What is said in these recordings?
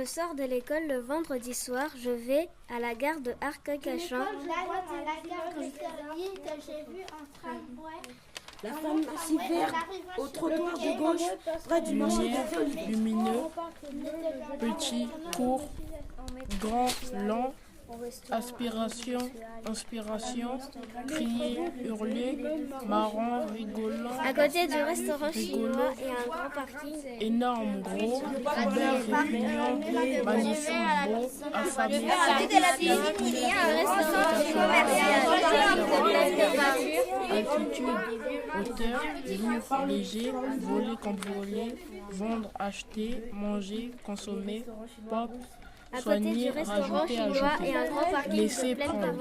sors de l'école le vendredi soir, je vais à la gare de Arcueil-Cachan. La femme s'y vert au trottoir de gauche, près du marché des Oliviers. Lumineux, petit, court, grand, lent, aspiration, inspiration, crier, hurler, marrant, rigolant. À côté du restaurant chinois et un grand parking. Énorme, gros, vert, répugnant, magnifique, beau, affamé. À côté de la piscine, il y a un restaurant commercial. Altitude, hauteur, lourd, léger, voler, cambrioler, vendre, acheter, manger, consommer, pop, soigner, rajouter, ajouter, laisser prendre.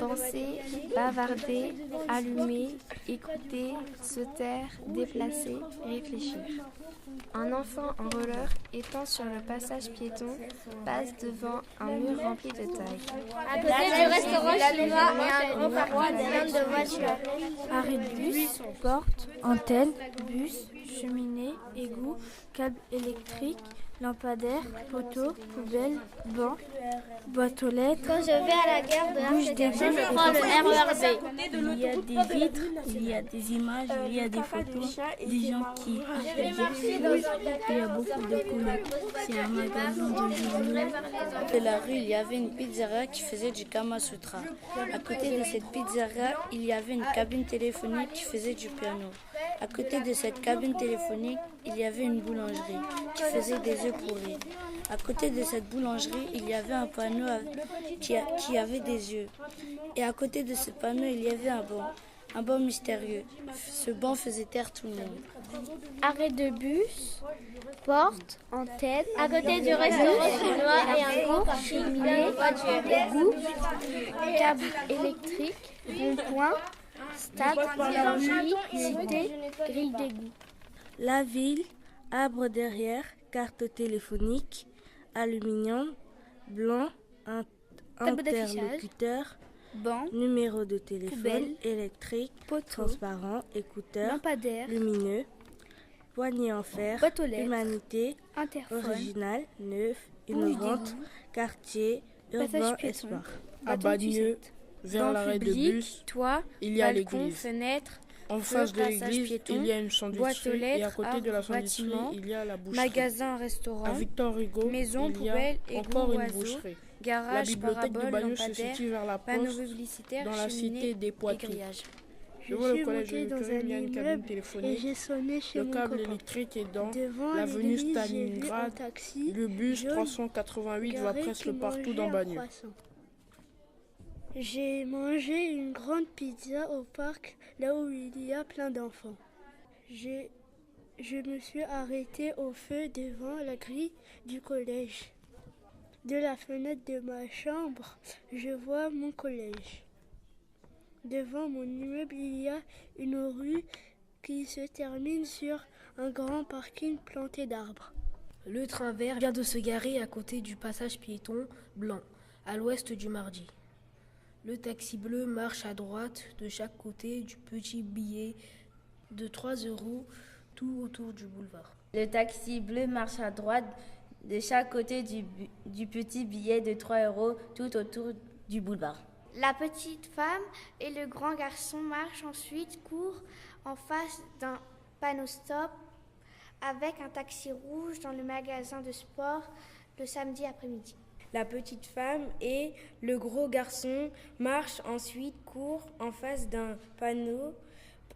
Penser, bavarder, allumer, écouter, se taire, déplacer, réfléchir. Un enfant en roller étant sur le passage piéton passe devant un mur rempli de tailles. À côté du restaurant chinois et un grand parking plein de voitures. Arrêt de bus, porte, antenne, bus, cheminée, égout, câble électrique, lampadaire, poteau, poubelle, banc, boîte aux lettres. Quand je vais à la gare de Arcueil-Cachan, je prends le RERB. Il y a des vitres, il y a des images, il y a des photos, des gens qui achètent des choses, il y a beaucoup de couleurs. C'est un magasin de journaux. De la rue, il y avait une pizzeria qui faisait du Kama Sutra. À côté de cette pizzeria, il y avait une cabine téléphonique qui faisait du piano. À côté de cette cabine téléphonique, il y avait une boulangerie qui faisait des œufs pourris. À côté de cette boulangerie, il y avait un panneau qui avait des yeux. Et à côté de ce panneau, il y avait un banc mystérieux. Ce banc faisait taire tout le monde. Arrêt de bus, porte, antenne. À côté du restaurant chinois et un grand cheminée, égout, câble électrique, rond-point, stade, boulangerie, cité, grille d'égout. La ville, arbre derrière, carte téléphonique, aluminium, blanc, interlocuteur, Banc, numéro de téléphone, poubelle, électrique, poteau, transparent, écouteur, lampadaire, lumineux, poignée en fer, boîte aux lettres, humanité, interphone, original, neuf, bouche innovante, d'égout, quartier, passage urbain, piéton, espoir. À Bagneux, vers banc l'arrêt de public, bus, toit, il y a balcon, l'église. fenêtre, En face de passage l'église, piéton, il y a une boîte aux sandwicherie et à lettres, côté de la arbre, sandwicherie, bâtiment, il y a la boucherie. magasin, restaurant, À Victor Hugo, maison, il y a poubelle, égout, encore une oiseau, boucherie. La garage, bibliothèque de parabole, Bagneux se lampadaire, situe vers la panneaux poste, publicitaires, dans la cheminée cité des et Poitou. grillage. Je vois le collège de Victorine, il y a une cabine et téléphonique. j'ai sonné chez Le mon câble copain. électrique est dans Devant l'avenue l'église, j'ai vu un Stalingrad. taxi Le bus jaune 388 va garé presque qui partout mangeait dans un Bagneux. croissant. J'ai mangé une grande pizza au parc, là où il y a plein d'enfants. Je me suis arrêtée au feu devant la grille du collège. De la fenêtre de ma chambre, je vois mon collège. Devant mon immeuble, il y a une rue qui se termine sur un grand parking planté d'arbres. Le train vert vient de se garer à côté du passage piéton blanc, à l'ouest du mardi. Le taxi bleu marche à droite de chaque côté du petit billet de 3 € tout autour du boulevard. Le taxi bleu marche à droite de chaque côté du petit billet de 3 € tout autour du boulevard. La petite femme et le grand garçon marchent ensuite, courent en face d'un panneau stop avec un taxi rouge dans le magasin de sport le samedi après-midi. La petite femme et le gros garçon marchent ensuite, courent en face d'un panneau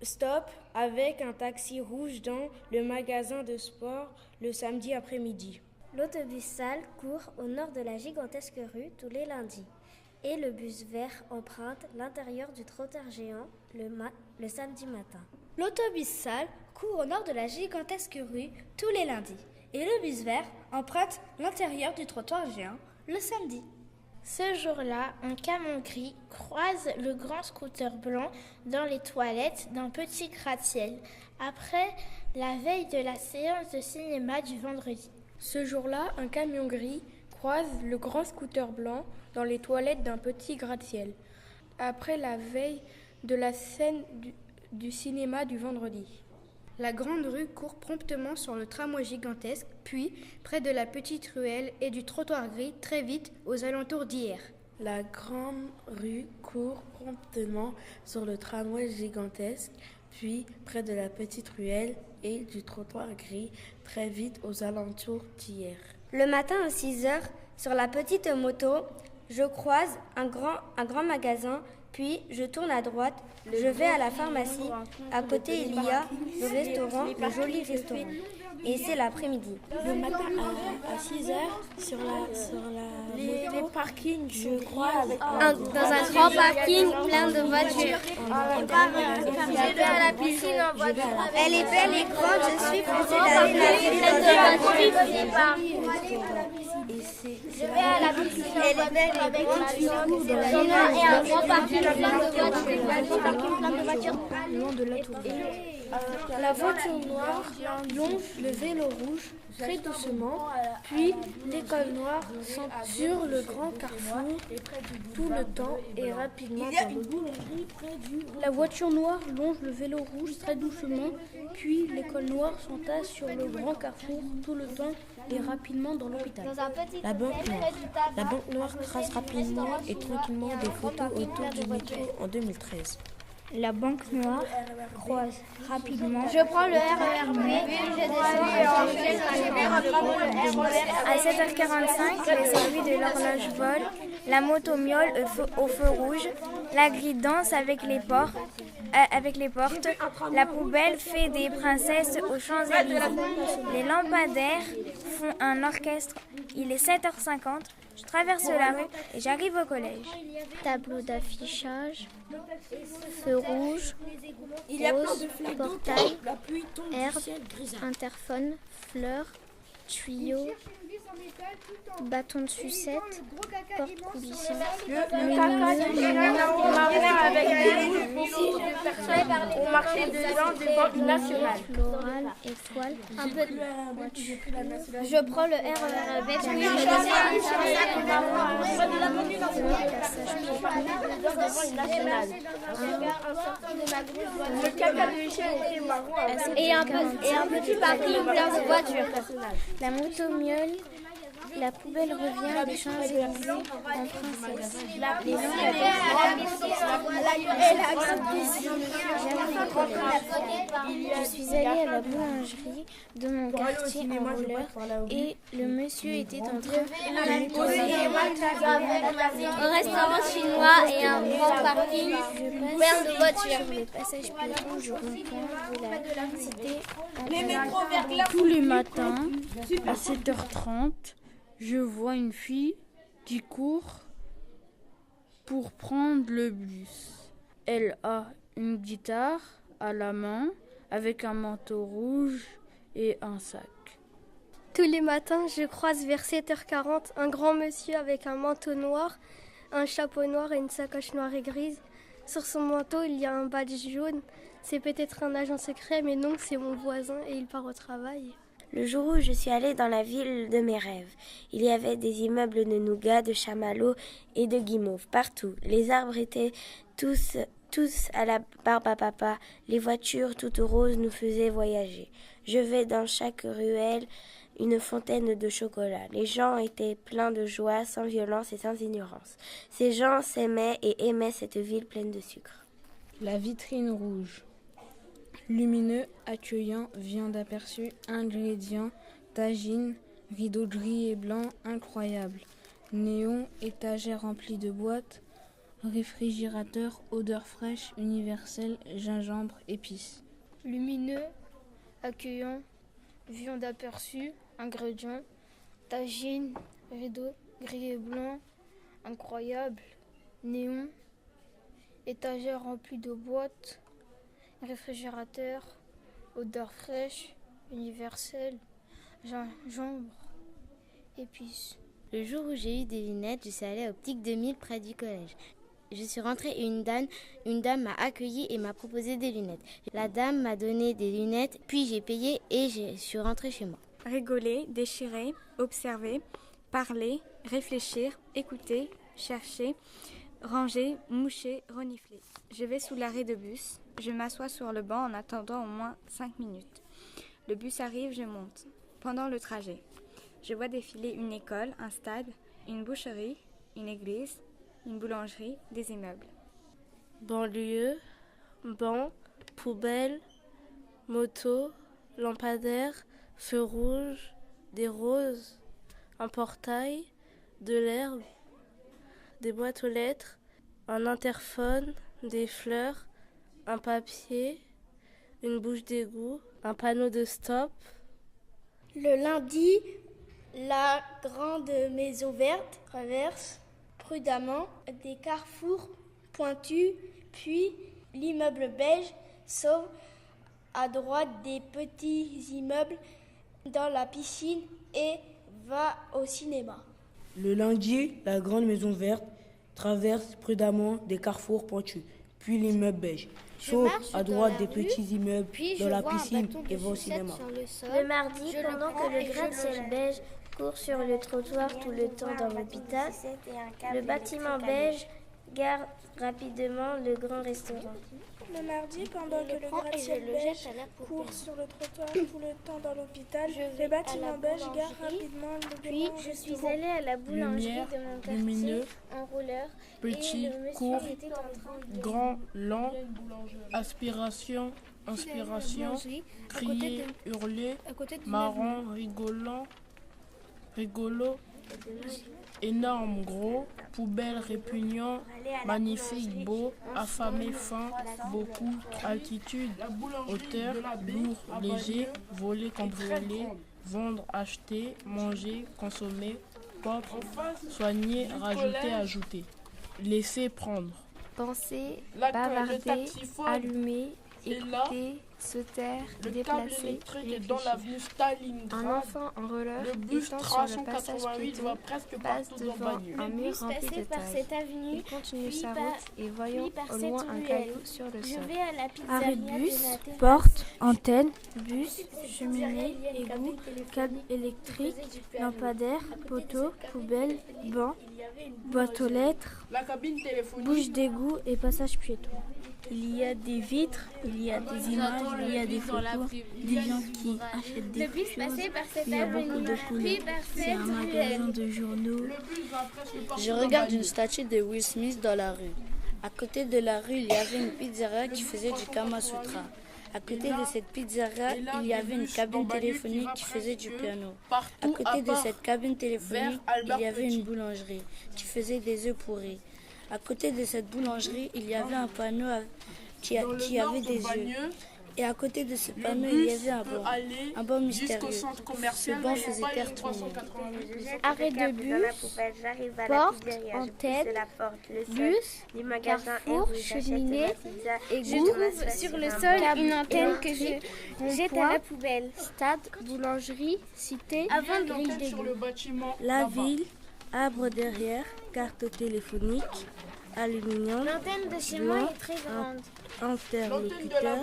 stop avec un taxi rouge dans le magasin de sport le samedi après-midi. L'autobus sale court au nord de la gigantesque rue tous les lundis. Et le bus vert emprunte l'intérieur du trottoir géant le samedi matin. L'autobus sale court au nord de la gigantesque rue tous les lundis. Et le bus vert emprunte l'intérieur du trottoir géant le samedi. Ce jour-là, un camion gris croise le grand scooter blanc dans les toilettes d'un petit gratte-ciel, après la veille de la séance de cinéma du vendredi. Ce jour-là, un camion gris croise le grand scooter blanc dans les toilettes d'un petit gratte-ciel, après la veille de la scène du cinéma du vendredi. La grande rue court promptement sur le tramway gigantesque, puis, près de la petite ruelle et du trottoir gris, très vite aux alentours d'hier. La grande rue court promptement sur le tramway gigantesque, puis près de la petite ruelle et du trottoir gris, très vite aux alentours d'hier. Le matin à 6h, sur la petite moto, je croise un grand magasin, puis je tourne à droite, je vais à la pharmacie. À côté, il y a le restaurant, le joli restaurant. Et c'est l'après-midi. Le matin à 6h, sur les parkings, je crois, Dans un grand parking plein de voitures. Je vais à la piscine en voiture. Elle est belle et grande, je suis pressée d'aller la Je vais à la piscine Elle est belle et grande, et un grand parking plein de voitures. Long de la tour. La voiture noire longe le vélo rouge très doucement, puis l'école noire sur le grand carrefour tout le temps et rapidement. La voiture noire longe le vélo rouge très doucement, puis l'école noire s'entasse sur le grand carrefour tout le temps et rapidement dans l'hôpital. La banque noire. La banque noire trace rapidement et tranquillement des photos autour du métro en 2013. La banque noire croise rapidement. Je prends le RERB, je descends À 7h45, les aiguilles de l'horloge volent, la moto miaule au feu rouge, la grille danse avec les portes, la poubelle fait des princesses aux Champs-Élysées. Les lampadaires font un orchestre. Il est 7h50, je traverse la rue et j'arrive au collège. tableau d'affichage, feu rouge, rose, portail, herbe, interphone, fleurs, tuyau, bâton de sucette, porte coulissante. Au marché de gens des banques nationales. Floral, étoile, un peu de voiture. Je prends le RERB, et un petit parking plein de voitures. La moto miaule, la poubelle revient des Champs-Élysées en princesse. Les Je suis allée à la boulangerie de mon quartier en roller et le monsieur était en train de nettoyer. Un restaurant chinois et un grand parking plein de voitures. Le passage piéton du rond-point de la cité. Tous les matins, à 7h30, je vois une fille qui court pour prendre le bus. Elle a une guitare à la main avec un manteau rouge et un sac. Tous les matins, je croise vers 7h40 un grand monsieur avec un manteau noir, un chapeau noir et une sacoche noire et grise. Sur son manteau, il y a un badge jaune. C'est peut-être un agent secret, mais non, c'est mon voisin et il part au travail. Le jour où je suis allée dans la ville de mes rêves, il y avait des immeubles de nougat, de chamallows et de guimauve partout. Les arbres étaient tous à la barbe à papa. Les voitures toutes roses nous faisaient voyager. Je vais dans chaque ruelle une fontaine de chocolat. Les gens étaient pleins de joie, sans violence et sans ignorance. Ces gens s'aimaient et aimaient cette ville pleine de sucre. La vitrine rouge. Lumineux, accueillant, viande aperçue, ingrédients, tagine, rideau gris et blanc, incroyable. Néon, étagère remplie de boîtes, réfrigérateur, odeur fraîche, universelle, gingembre, épices. Lumineux, accueillant, viande aperçue, ingrédients, tagine, rideau gris et blanc, incroyable. Néon, étagère remplie de boîtes, réfrigérateur, odeur fraîche, universelle, gingembre, épices. Le jour où j'ai eu des lunettes, je suis allée à Optique 2000 près du collège. Je suis rentrée et une dame m'a accueillie et m'a proposé des lunettes. La dame m'a donné des lunettes, puis j'ai payé et je suis rentrée chez moi. Rigoler, déchirer, observer, parler, réfléchir, écouter, chercher, ranger, moucher, renifler. Je vais sous l'arrêt de bus. Je m'assois sur le banc en attendant au moins 5 minutes. Le bus arrive, je monte. Pendant le trajet, je vois défiler une école, un stade, une boucherie, une église, une boulangerie, des immeubles. Banlieue, banc, poubelle, moto, lampadaire, feu rouge, des roses, un portail, de l'herbe, des boîtes aux lettres, un interphone, des fleurs, un papier, une bouche d'égout, un panneau de stop. Le lundi, la grande maison verte traverse prudemment des carrefours pointus, puis l'immeuble beige sauve à droite des petits immeubles dans la piscine et va au cinéma. Le lundi, la grande maison verte traverse prudemment des carrefours pointus, puis l'immeuble beige sauve à droite des petits immeubles dans la piscine et va au cinéma. Le mardi, pendant que le gratte-ciel beige court sur le trottoir tout le temps dans l'hôpital, le bâtiment beige garde rapidement le grand restaurant. Le mardi, pendant que le gratte-ciel beige court sur le trottoir tout le temps dans l'hôpital, le bâtiment beige gare rapidement le Puis, je suis allée à la boulangerie de mon quartier en rouleur. Petit, court, grand, lent, aspiration, inspiration, crier, hurler, marrant, rigolo, énorme, gros, poubelle, répugnant, magnifique, beau, affamé, faim, beaucoup, altitude, hauteur, lourd, léger, voler, cambrioler, vendre, acheter, manger, consommer, propre, soigner, rajouter, ajouter, laisser, prendre. Penser, bavarder, allumer, écouter, se taire, déplacer, réfléchir. Un enfant en roller étant sur le passage piéton passe devant un mur rempli de tailles. Il continue sa route et voyant au loin un caillou sur le sol. Arrêt de bus, porte, antenne, bus, cheminée, égout, câble électrique, lampadaire, poteau, poubelle, banc, boîte aux lettres, bouche d'égout et passage piéton. Il y a des vitres, il y a des images, il y a des photos, des gens qui achètent des choses, il y a beaucoup de couleurs. C'est un magasin de journaux. Je regarde une statue de Will Smith dans la rue. À côté de la rue, il y avait une pizzeria qui faisait du Kama Sutra. À côté de cette pizzeria, il y avait une cabine téléphonique qui faisait du piano. À côté de cette cabine téléphonique, il y avait une boulangerie qui faisait des œufs pourris. À côté de cette boulangerie, il y avait un panneau qui avait des œufs. Et à côté de ce panneau, il y avait un banc mystérieux. Ce banc faisait taire tout le monde. Arrêt de bus, porte, antenne, bus, carrefour, cheminée, égout. Je trouve sur le sol une antenne que je jette à la poubelle. Stade, boulangerie, cité, avant de grille d'égout. La ville, arbre derrière, carte téléphonique, aluminium, l'antenne de chez moi est très grande. Interlocuteur,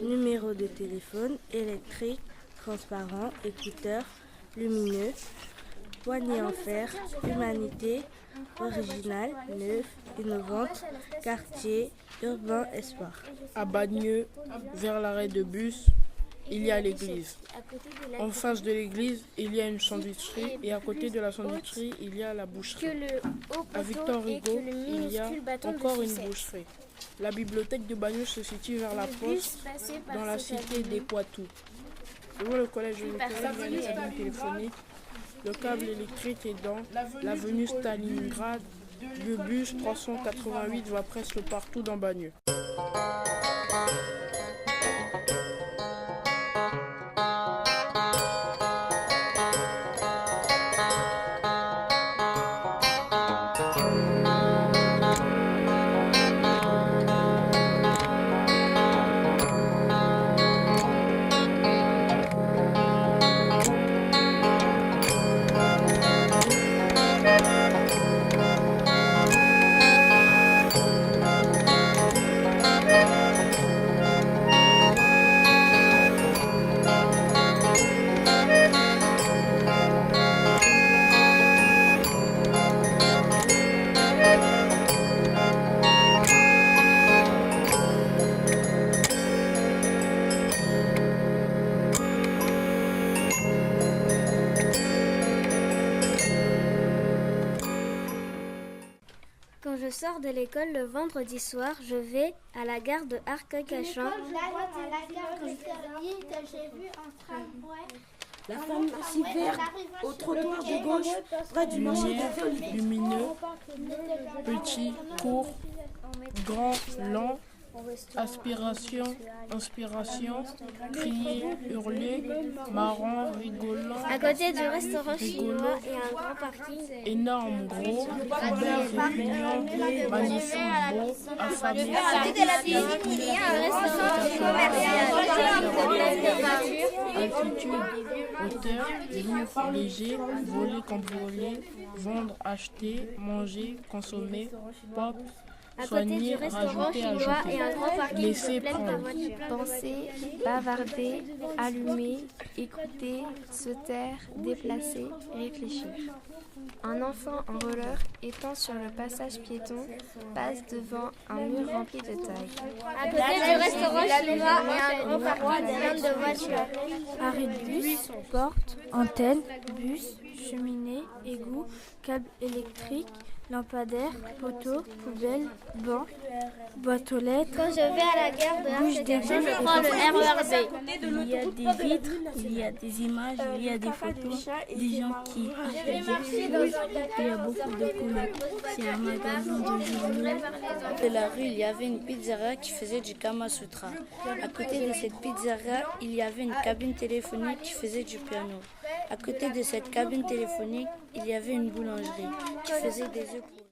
numéro de téléphone, électrique, transparent, écouteur, lumineux, poignée en fer, humanité, original, neuf, innovante, quartier, urbain, espoir. À Bagneux, vers l'arrêt de bus, il y a l'église. En face de l'église, il y a une sandwicherie et à côté de la sandwicherie, il y a la boucherie. À Victor Hugo, il y a encore une boucherie. La bibliothèque de Bagneux se situe vers la poste dans la cité des Poitou. Devant le collège de Nicolas, il y a une cabine téléphonique. Le câble électrique est dans l'avenue Stalingrad. Le bus 388 va presque partout dans Bagneux. Quand je sors de l'école le vendredi soir, je vais à la gare de Arcueil-Cachan. La femme s'hiver au trottoir de gauche, près du marché de lumineux, petit, court, grand, lent, aspiration, inspiration, crier, hurler, marrant, rigolant. À côté du restaurant chinois et un grand parking. Énorme, gros, vert, répugnant, magnifique, beau, affamé. À côté de la piscine, il y a un restaurant commercial. Altitude, hauteur, lourd, léger, voler, cambrioler, vendre, acheter, manger, consommer, pop, soigner, rajouter, ajouter, laisser prendre. Penser, bavarder, allumer, écouter, se taire, déplacer, réfléchir. Un enfant en roller étant sur le passage piéton passe devant un mur rempli de tailles. À côté du restaurant chinois et un grand parking plein de voitures. Arrêt de bus, porte, antenne, bus, cheminée, égout, câble électrique, lampadaire, poteau, poubelle, banc, boîte aux lettres. Quand je vais à la gare de Arcueil-Cachan, je prends le RERB. Il y a des vitres, il y a des images, il y a des photos, des gens qui achètent des choses, il y a beaucoup de couleurs. C'est un magasin de journaux. De la rue, il y avait une pizzeria qui faisait du Kama Sutra. À côté de cette pizzeria, il y avait une cabine téléphonique qui faisait du piano. À côté de cette cabine téléphonique, il y avait une boulangerie qui faisait des œufs.